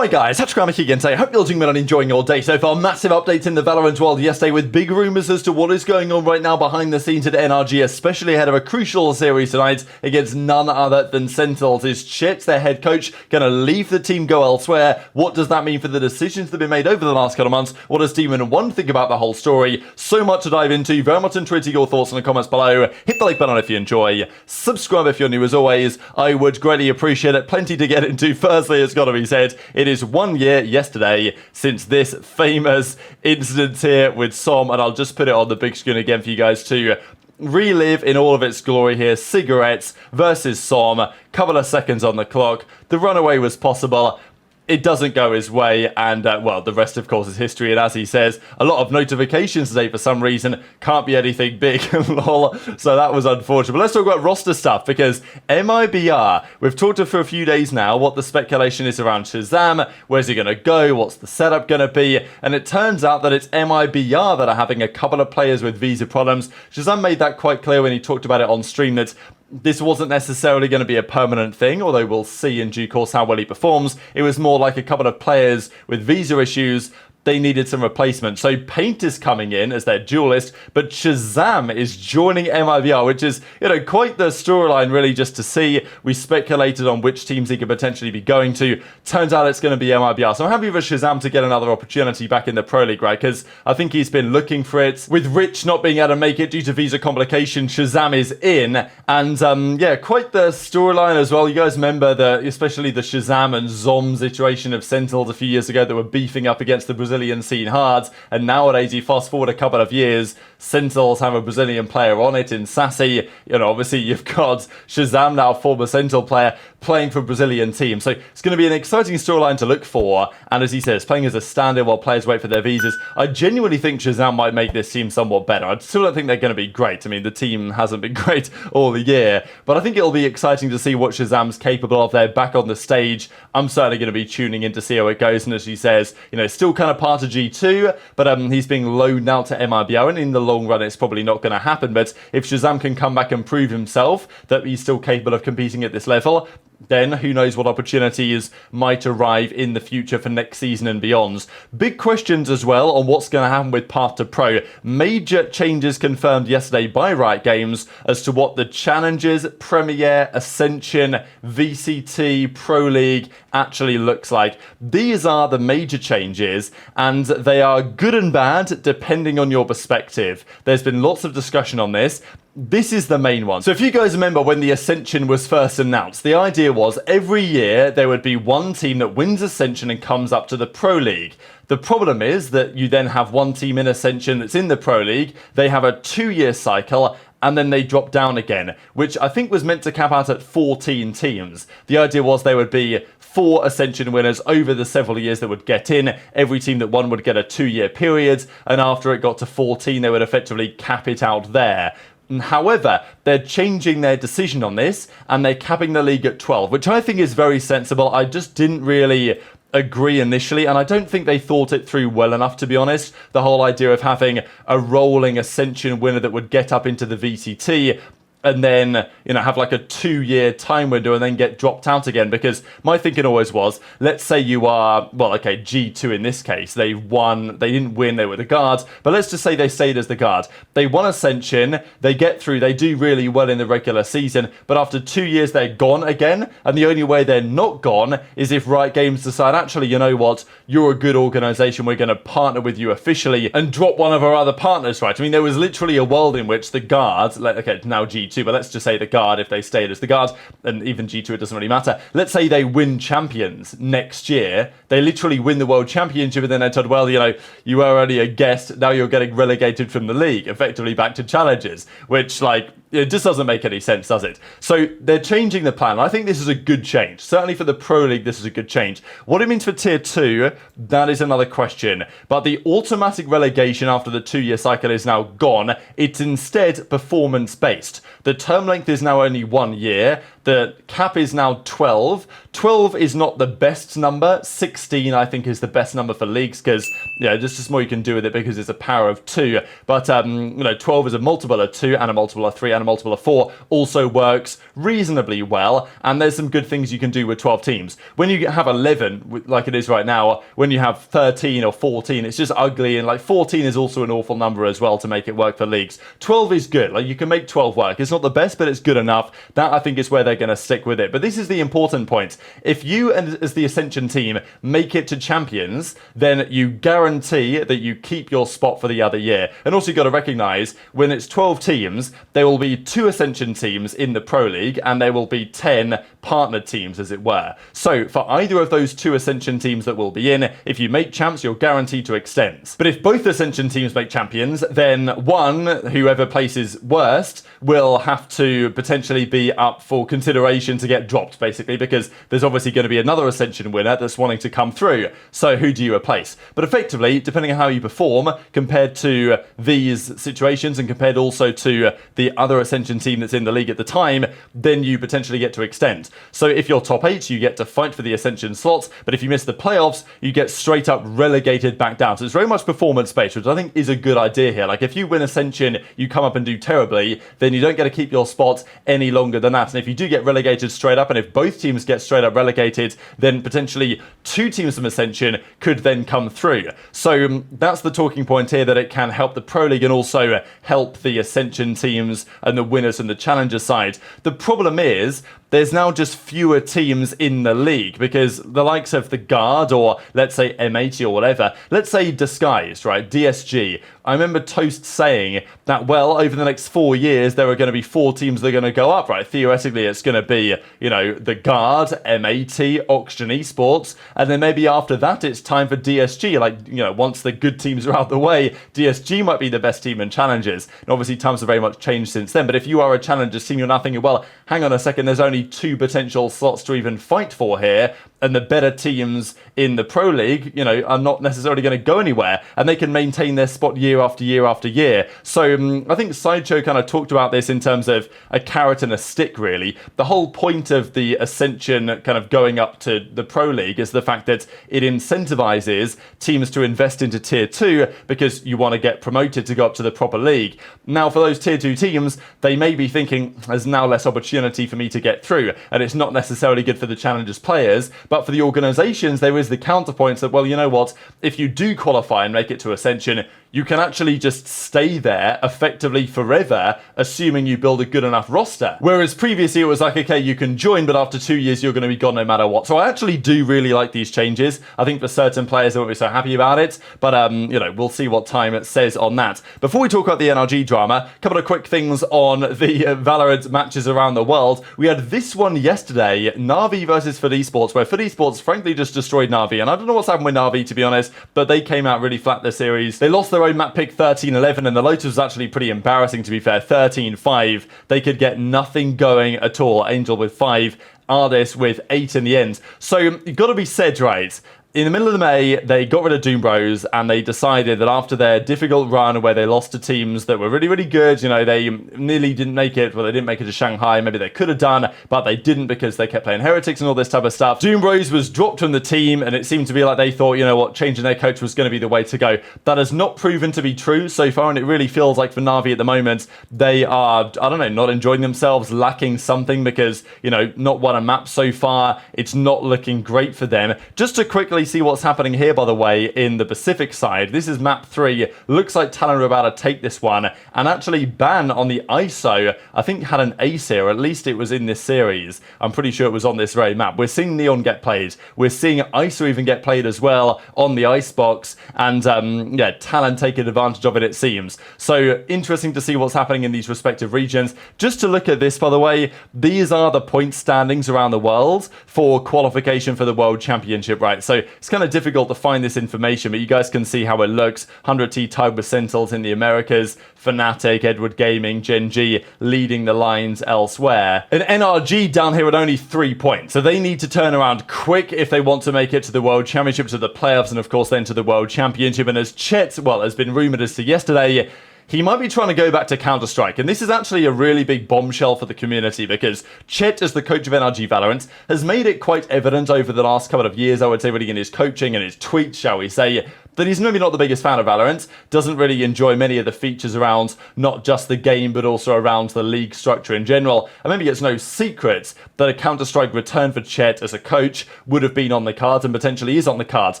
Alright guys, TacticalRab again today. Hope you're doing well and enjoying your day so far. Massive updates in the Valorant world yesterday with big rumours as to what is going on right now behind the scenes at NRG, especially ahead of a crucial series tonight against none other than Sentinels. Is Chet, their head coach, going to leave the team, go elsewhere? What does that mean for the decisions that have been made over the last couple of months? What does Demon 1 think about the whole story? So much to dive into. Very much enjoyed your thoughts in the comments below. Hit the like button if you enjoy. Subscribe if you're new as always. I would greatly appreciate it. Plenty to get into. Firstly, it's got to be said, it is 1 year yesterday since this famous incident here with ShahZaM, and I'll just put it on the big screen again for you guys to relive in all of its glory here. Cigarettes versus ShahZaM, couple of seconds on the clock. The runaway was possible. It doesn't go his way, and well, the rest of course is history. And as he says, a lot of notifications today for some reason. Can't be anything big. Lol. So that was unfortunate. But let's talk about roster stuff, because MIBR, we've talked for a few days now what the speculation is around ShahZaM. Where's he going to go? What's the setup going to be? And it turns out that it's MIBR that are having a couple of players with visa problems. ShahZaM made that quite clear when he talked about it on stream, that this wasn't necessarily going to be a permanent thing, although we'll see in due course how well he performs. It was more like a couple of players with visa issues. They needed some replacement. So Paint is coming in as their duelist, but ShahZaM is joining MIBR, which is, you know, quite the storyline really just to see. We speculated on which teams he could potentially be going to. Turns out it's going to be MIBR. So I'm happy for ShahZaM to get another opportunity back in the Pro League, right? Because I think he's been looking for it. With Rich not being able to make it due to visa complications, ShahZaM is in. And yeah, quite the storyline as well. You guys remember especially the ShahZaM and Zom situation of Sentinels a few years ago that were beefing up against the Brazilian scene hard, and nowadays you fast forward a couple of years, Sentinels have a Brazilian player on it in Sassy. You know, obviously you've got ShahZaM now, former Sentinel player, playing for a Brazilian team. So it's going to be an exciting storyline to look for, and as he says, playing as a stand-in while players wait for their visas. I genuinely think ShahZaM might make this team somewhat better. I still don't think they're going to be great. I mean, the team hasn't been great all the year, but I think it'll be exciting to see what ShahZaM's capable of. They're back on the stage. I'm certainly going to be tuning in to see how it goes, and as he says, you know, still kind of part of G2, but he's being loaned out to MIBR, and in the long run it's probably not going to happen. But if ShahZaM can come back and prove himself that he's still capable of competing at this level, then who knows what opportunities might arrive in the future for next season and beyond. Big questions as well on what's going to happen with Path to Pro. Major changes confirmed yesterday by Riot Games as to what the Challengers, Premier, Ascension, VCT, Pro League actually looks like. These are the major changes, and they are good and bad depending on your perspective. There's been lots of discussion on this. This is the main one. So if you guys remember when the Ascension was first announced, the idea was every year there would be one team that wins Ascension and comes up to the Pro League. The problem is that you then have one team in Ascension that's in the Pro League. They have a 2-year cycle, and then they drop down again, which I think was meant to cap out at 14 teams. The idea was there would be 4 Ascension winners over the several years that would get in. Every team that won would get a 2-year period, and after it got to 14, they would effectively cap it out there. However, they're changing their decision on this, and they're capping the league at 12, which I think is very sensible. I just didn't really agree initially, and I don't think they thought it through well enough, to be honest. The whole idea of having a rolling Ascension winner that would get up into the VCT and then, you know, have like a 2-year time window and then get dropped out again. Because my thinking always was, let's say you are, well, okay, G2 in this case, they won, they didn't win, they were the guard, but let's just say they stayed as the guard. They won Ascension, they get through, they do really well in the regular season, but after 2 years they're gone again, and the only way they're not gone is if Riot Games decide, actually, you know what, you're a good organisation, we're going to partner with you officially and drop one of our other partners, right? I mean, there was literally a world in which the guard, okay, now G2, but let's just say the guard, if they stayed as the guard, and even G2, it doesn't really matter. Let's say they win champions next year. They literally win the world championship, and then they're told, well, you know, you were already a guest, now you're getting relegated from the league, effectively back to challengers, which, like, it just doesn't make any sense, does it? So they're changing the plan. I think this is a good change. Certainly for the Pro League, this is a good change. What it means for Tier 2, that is another question. But the automatic relegation after the 2-year cycle is now gone. It's instead performance-based. The term length is now only 1 year. The cap is now 12. 12 is not the best number. 16, I think, is the best number for leagues because, yeah, there's just more you can do with it because it's a power of 2. But, 12 is a multiple of 2 and a multiple of 3 and a multiple of 4 also works reasonably well. And there's some good things you can do with 12 teams. When you have 11, like it is right now, when you have 13 or 14, it's just ugly. And like 14 is also an awful number as well to make it work for leagues. 12 is good. Like you can make 12 work. It's not the best, but it's good enough. That I think is where they're going to stick with it. But this is the important point. If you, as the Ascension team, make it to champions, then you guarantee that you keep your spot for the other year. And also you've got to recognize when it's 12 teams, there will be 2 Ascension teams in the Pro League and there will be 10 partnered teams, as it were. So for either of those 2 Ascension teams that will be in, if you make champs, you're guaranteed to extend. But if both Ascension teams make champions, then one, whoever places worst, will have to potentially be up for consideration to get dropped, basically, because there's obviously going to be another Ascension winner that's wanting to come through. So who do you replace? But effectively, depending on how you perform compared to these situations and compared also to the other Ascension team that's in the league at the time, then you potentially get to extend. So if you're top 8, you get to fight for the Ascension slots, but if you miss the playoffs, you get straight up relegated back down. So it's very much performance-based, which I think is a good idea here. Like if you win Ascension, you come up and do terribly, then you don't get to keep your spot any longer than that. And if you do get relegated straight up, and if both teams get straight up relegated, then potentially 2 teams from Ascension could then come through. So that's the talking point here, that it can help the Pro League and also help the Ascension teams and the winners and the Challenger side. The problem is, there's now just fewer teams in the league because the likes of the Guard or let's say M80 or whatever, let's say Disguised, right, DSG. I remember Toast saying that, well, over the next 4 years, there are going to be 4 teams that are going to go up, right? Theoretically, it's going to be, the Guard, M80, Oxygen Esports, and then maybe after that, it's time for DSG. Like, once the good teams are out the way, DSG might be the best team in Challengers. And obviously, times have very much changed since then. But if you are a Challengers team, you're now thinking, well, hang on a second, there's only 2 potential slots to even fight for here, and the better teams in the Pro League, are not necessarily going to go anywhere, and they can maintain their spot year after year after year. So I think Sideshow kind of talked about this in terms of a carrot and a stick, really. The whole point of the Ascension kind of going up to the Pro League is the fact that it incentivizes teams to invest into Tier 2 because you want to get promoted to go up to the proper league. Now, for those Tier 2 teams, they may be thinking, there's now less opportunity for me to get through, and it's not necessarily good for the Challengers players. But for the organizations, there is the counterpoint that, well, you know what? If you do qualify and make it to Ascension, you can actually just stay there effectively forever, assuming you build a good enough roster. Whereas previously it was like, okay, you can join, but after 2 years, you're going to be gone no matter what. So I actually do really like these changes. I think for certain players, they won't be so happy about it. But, we'll see what time it says on that. Before we talk about the NRG drama, a couple of quick things on the VALORANT matches around the world. We had this one yesterday, Na'Vi versus FUT Esports, where FUT Esports frankly just destroyed Na'Vi. And I don't know what's happened with Na'Vi, to be honest, but they came out really flat this series. They lost their own map pick 13-11, and the Lotus was actually pretty embarrassing, to be fair. 13-5. They could get nothing going at all. Angel with 5, Ardis with 8 in the end. So you've got to be said, right? In the middle of May, they got rid of Doom Bros, and they decided that after their difficult run where they lost to teams that were really, really good, they nearly didn't make it. Well, they didn't make it to Shanghai. Maybe they could have done, but they didn't because they kept playing Heretics and all this type of stuff. Doom Bros was dropped from the team, and it seemed to be like they thought, changing their coach was going to be the way to go. That has not proven to be true so far, and it really feels like for Na'Vi at the moment, they are, not enjoying themselves, lacking something because, not won a map so far. It's not looking great for them. Just to quickly see what's happening here, by the way, in the Pacific side. This is map 3. Looks like Talon are about to take this one, and actually Ban on the ISO, I think, had an ace here, or at least it was in this series. I'm pretty sure it was on this very map. We're seeing Neon get played. We're seeing ISO even get played as well on the Icebox, and Talon taking advantage of it, it seems. So interesting to see what's happening in these respective regions. Just to look at this, by the way, these are the point standings around the world for qualification for the World Championship, right? So it's kind of difficult to find this information, but you guys can see how it looks. 100T tied with Sentinels in the Americas, Fnatic, Edward Gaming, Gen.G leading the lines elsewhere. And NRG down here at only 3 points. So they need to turn around quick if they want to make it to the World Championship, to the playoffs, and of course then to the World Championship. And as Chet, has been rumoured as to yesterday, he might be trying to go back to Counter-Strike. And this is actually a really big bombshell for the community because Chet, as the coach of NRG Valorant, has made it quite evident over the last couple of years, I would say, really in his coaching and his tweets, shall we say, that he's maybe not the biggest fan of Valorant, doesn't really enjoy many of the features around not just the game, but also around the league structure in general. And maybe it's no secret that a Counter-Strike return for Chet as a coach would have been on the cards and potentially is on the cards.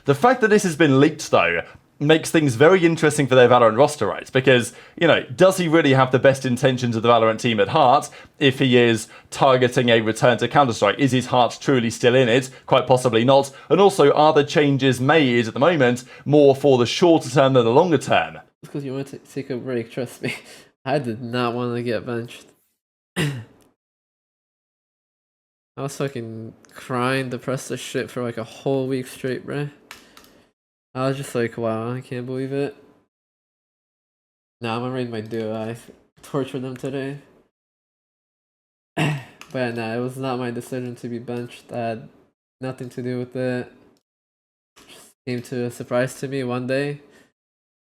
The fact that this has been leaked, though, makes things very interesting for their Valorant roster, right? Because, you know, does he really have the best intentions of the Valorant team at heart if he is targeting a return to Counter-Strike? Is his heart truly still in it? Quite possibly not. And also, are the changes made at the moment more for the shorter term than the longer term? Because you want to take a break, trust me. I did not want to get benched. I was fucking crying, depressed as shit for like a whole week straight, bruh. I was just like, wow, I can't believe it. Now I'm gonna raid my duo. I tortured them today. But nah, it was not my decision to be benched. That had nothing to do with it. Just came to a surprise to me one day.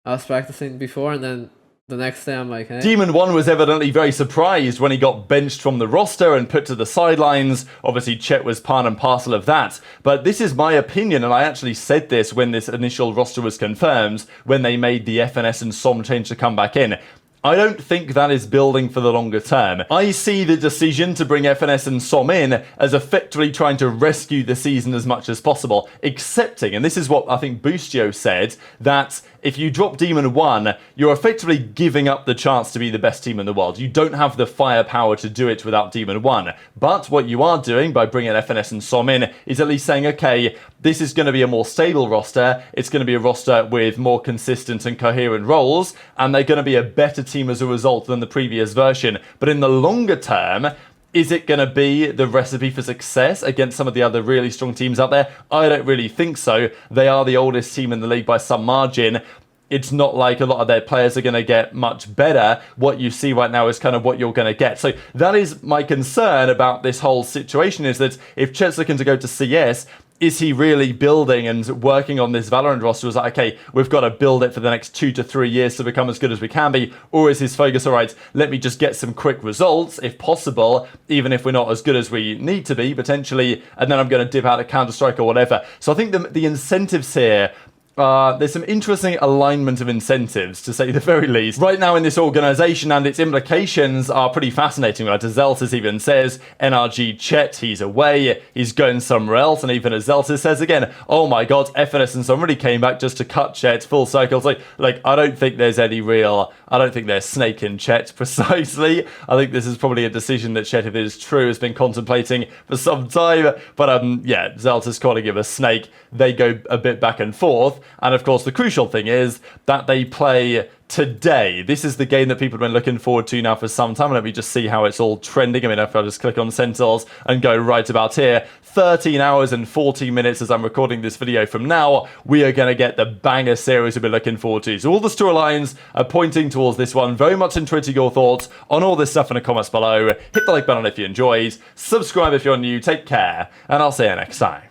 I was practicing before and then the next day I'm like, hey. Demon1 was evidently very surprised when he got benched from the roster and put to the sidelines. Obviously, Chet was part and parcel of that. But this is my opinion, and I actually said this when this initial roster was confirmed, when they made the FNS and SOM change to come back in. I don't think that is building for the longer term. I see the decision to bring FNS and SOM in as effectively trying to rescue the season as much as possible, accepting, and this is what I think Boostio said, that if you drop Demon1, you're effectively giving up the chance to be the best team in the world. You don't have the firepower to do it without Demon1. But what you are doing by bringing FNS and SOM in is at least saying, okay, this is going to be a more stable roster. It's going to be a roster with more consistent and coherent roles, and they're going to be a better team as a result than the previous version. But in the longer term, is it going to be the recipe for success against some of the other really strong teams out there? I don't really think so. They are the oldest team in the league by some margin. It's not like a lot of their players are going to get much better. What you see right now is kind of what you're going to get. So that is my concern about this whole situation, is that if Chet's looking to go to CS, is he really building and working on this Valorant roster? Is like, okay, we've got to build it for the next 2 to 3 years to become as good as we can be? Or is his focus, all right, let me just get some quick results, if possible, even if we're not as good as we need to be, potentially, and then I'm going to dip out of Counter-Strike or whatever. So I think the incentives here, there's some interesting alignment of incentives, to say the very least, right now in this organization, and its implications are pretty fascinating. Right? As Zellsis even says, NRG Chet, he's away, he's going somewhere else, and even as Zellsis says again, oh my god, FNS and SOM really came back just to cut Chet full circle. Like, I don't think there's any real, I don't think there's snake in Chet precisely. I think this is probably a decision that Chet, if it is true, has been contemplating for some time. But yeah, Zellsis calling him a snake. They go a bit back and forth. And of course, the crucial thing is that they play today. This is the game that people have been looking forward to now for some time. Let me just see how it's all trending. I mean, if I just click on Sentinels and go right about here, 13 hours and 40 minutes as I'm recording this video from now, we are going to get the banger series we've been looking forward to. So all the storylines are pointing towards this one. Very much interested your thoughts on all this stuff in the comments below. Hit the like button if you enjoyed. Subscribe if you're new. Take care, and I'll see you next time.